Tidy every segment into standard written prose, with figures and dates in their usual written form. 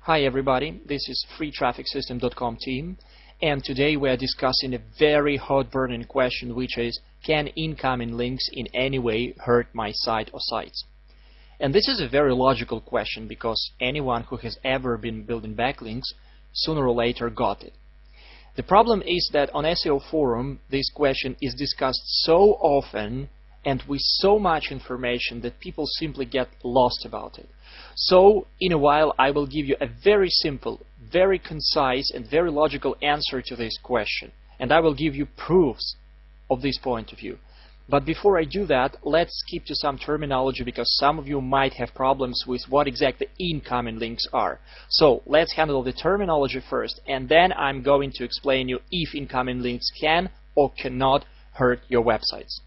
Hi everybody, this is freetrafficsystem.com team, and today we are discussing a very hot burning question, which is, can incoming links in any way hurt my site or sites? And this is a very logical question because anyone who has ever been building backlinks sooner or later got it. The problem is that on SEO forum this question is discussed so often and with so much information that people simply get lost about it. So in a while I will give you a very simple, very concise and very logical answer to this question, and I will give you proofs of this point of view. But before I do that, let's skip to some terminology because some of you might have problems with what exactly incoming links are. So let's handle the terminology first, and then I'm going to explain you if incoming links can or cannot hurt your websites.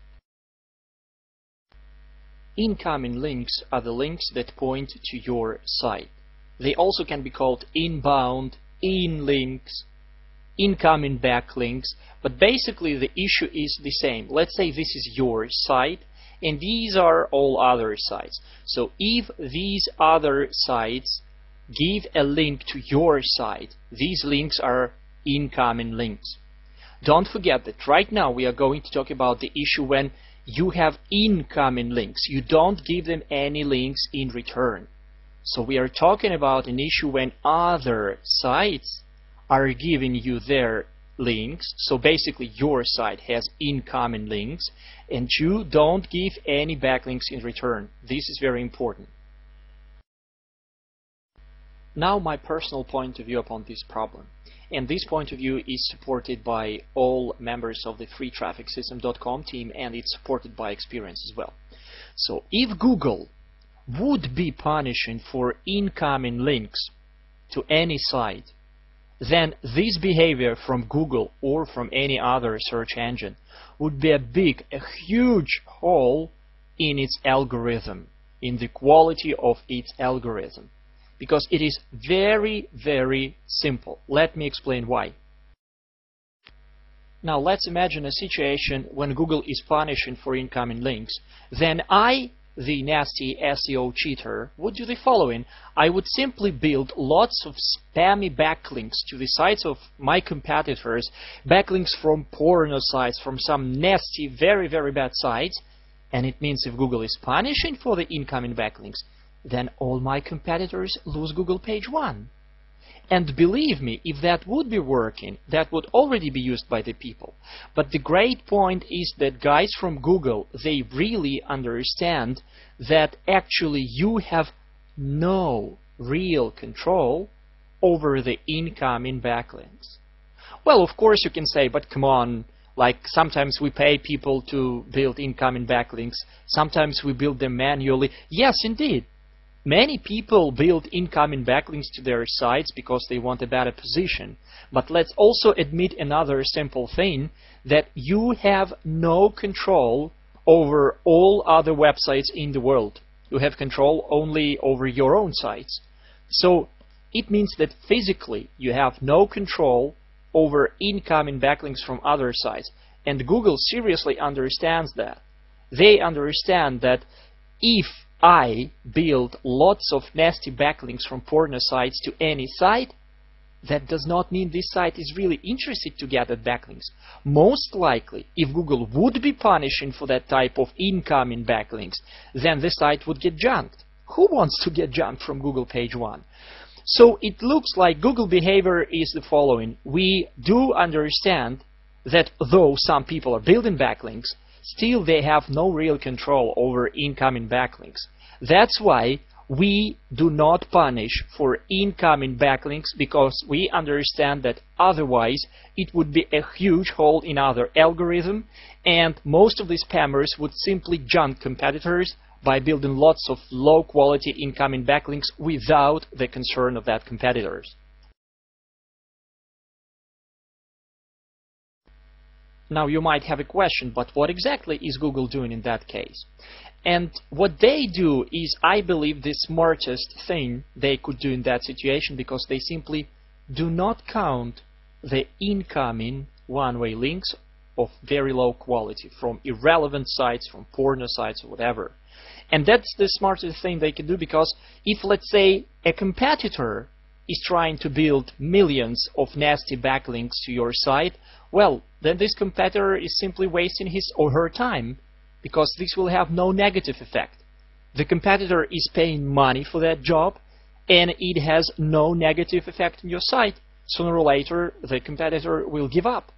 Incoming links are the links that point to your site. They also can be called inbound, in-links, incoming backlinks, but basically the issue is the same. Let's say this is your site and these are all other sites. So if these other sites give a link to your site, these links are incoming links. Don't forget that right now we are going to talk about the issue when you have incoming links. You don't give them any links in return. So we are talking about an issue when other sites are giving you their links. So basically your site has incoming links and you don't give any backlinks in return. This is very important. Now my personal point of view upon this problem. And this point of view is supported by all members of the freetrafficsystem.com team, and it's supported by experience as well. So if Google would be punishing for incoming links to any site, then this behavior from Google or from any other search engine would be a huge hole in its algorithm, in the quality of its algorithm. Because it is very, very simple. Let me explain why. Now let's imagine a situation when Google is punishing for incoming links. Then I, the nasty SEO cheater, would do the following. I would simply build lots of spammy backlinks to the sites of my competitors, backlinks from porno sites, from some nasty, very, very bad sites. And it means if Google is punishing for the incoming backlinks, then all my competitors lose Google page 1. And believe me, if that would be working, that would already be used by the people. But the great point is that guys from Google, they really understand that actually you have no real control over the incoming backlinks. Well, of course you can say, but come on, like sometimes we pay people to build incoming backlinks, sometimes we build them manually. Yes, indeed. Many people build incoming backlinks to their sites because they want a better position. But let's also admit another simple thing, that you have no control over all other websites in the world. You have control only over your own sites. So it means that physically you have no control over incoming backlinks from other sites. And Google seriously understands that. They understand that if I build lots of nasty backlinks from porno sites to any site, that does not mean this site is really interested to get that backlinks. Most likely, if Google would be punishing for that type of incoming backlinks, then the site would get junked. Who wants to get junked from Google page 1? So it looks like Google behavior is the following. We do understand that though some people are building backlinks, still they have no real control over incoming backlinks. That's why we do not punish for incoming backlinks, because we understand that otherwise it would be a huge hole in our algorithm and most of the spammers would simply junk competitors by building lots of low quality incoming backlinks without the concern of that competitors. Now you might have a question, but what exactly is Google doing in that case? And what they do is, I believe, the smartest thing they could do in that situation, because they simply do not count the incoming one-way links of very low quality from irrelevant sites, from porno sites or whatever. And that's the smartest thing they can do, because if, let's say, a competitor is trying to build millions of nasty backlinks to your site, well, then this competitor is simply wasting his or her time, because this will have no negative effect. The competitor is paying money for that job, and it has no negative effect on your site. Sooner or later, the competitor will give up.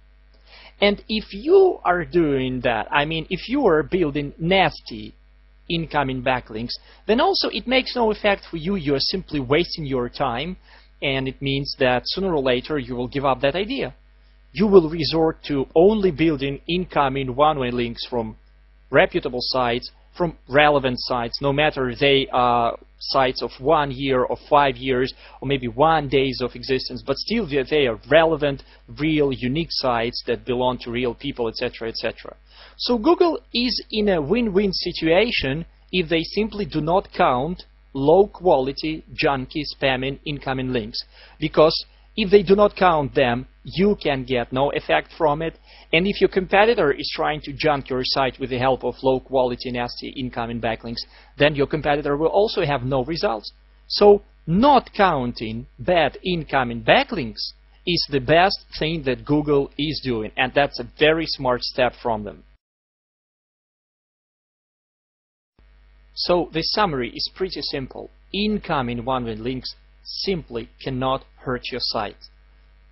And if you are doing that, I mean, if you are building nasty incoming backlinks, then also it makes no effect for you. You are simply wasting your time, and it means that sooner or later you will give up that idea. You will resort to only building incoming one-way links from reputable sites, from relevant sites, no matter they are sites of 1 year or 5 years or maybe 1 day of existence, but still they are relevant, real, unique sites that belong to real people, etc., etc. So Google is in a win-win situation if they simply do not count low-quality, junky, spamming incoming links, because if they do not count them, you can get no effect from it. And if your competitor is trying to junk your site with the help of low-quality, nasty incoming backlinks, then your competitor will also have no results. So not counting bad incoming backlinks is the best thing that Google is doing, and that's a very smart step from them. So the summary is pretty simple. Incoming one-way links simply cannot hurt your site,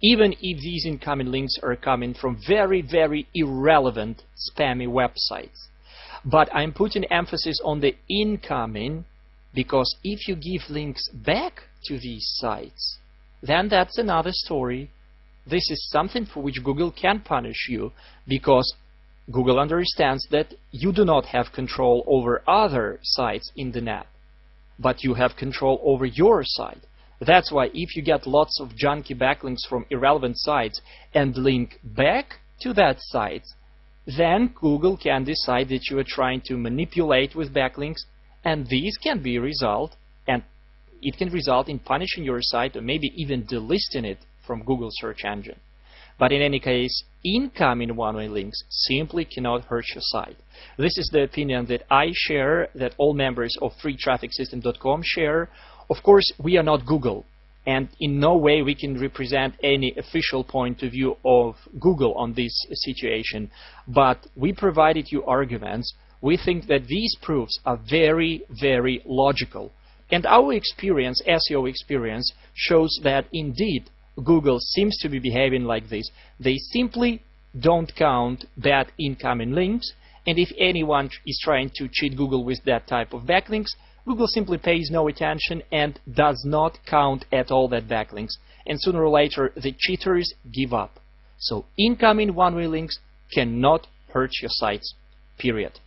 even if these incoming links are coming from very, very irrelevant, spammy websites. But I'm putting emphasis on the incoming, because if you give links back to these sites, then that's another story. This is something for which Google can punish you, because Google understands that you do not have control over other sites in the net, but you have control over your site. That's why if you get lots of junky backlinks from irrelevant sites and link back to that site, then Google can decide that you are trying to manipulate with backlinks, and these can be and it can result in punishing your site or maybe even delisting it from Google search engine. But in any case, incoming one-way links simply cannot hurt your site. This is the opinion that I share, that all members of freetrafficsystem.com share. Of course, we are not Google, and in no way we can represent any official point of view of Google on this situation. But we provided you arguments. We think that these proofs are very, very logical. And our experience, SEO experience, shows that indeed Google seems to be behaving like this. They simply don't count bad incoming links, and if anyone is trying to cheat Google with that type of backlinks, Google simply pays no attention and does not count at all that backlinks. And sooner or later, the cheaters give up. So incoming one-way links cannot hurt your sites, period.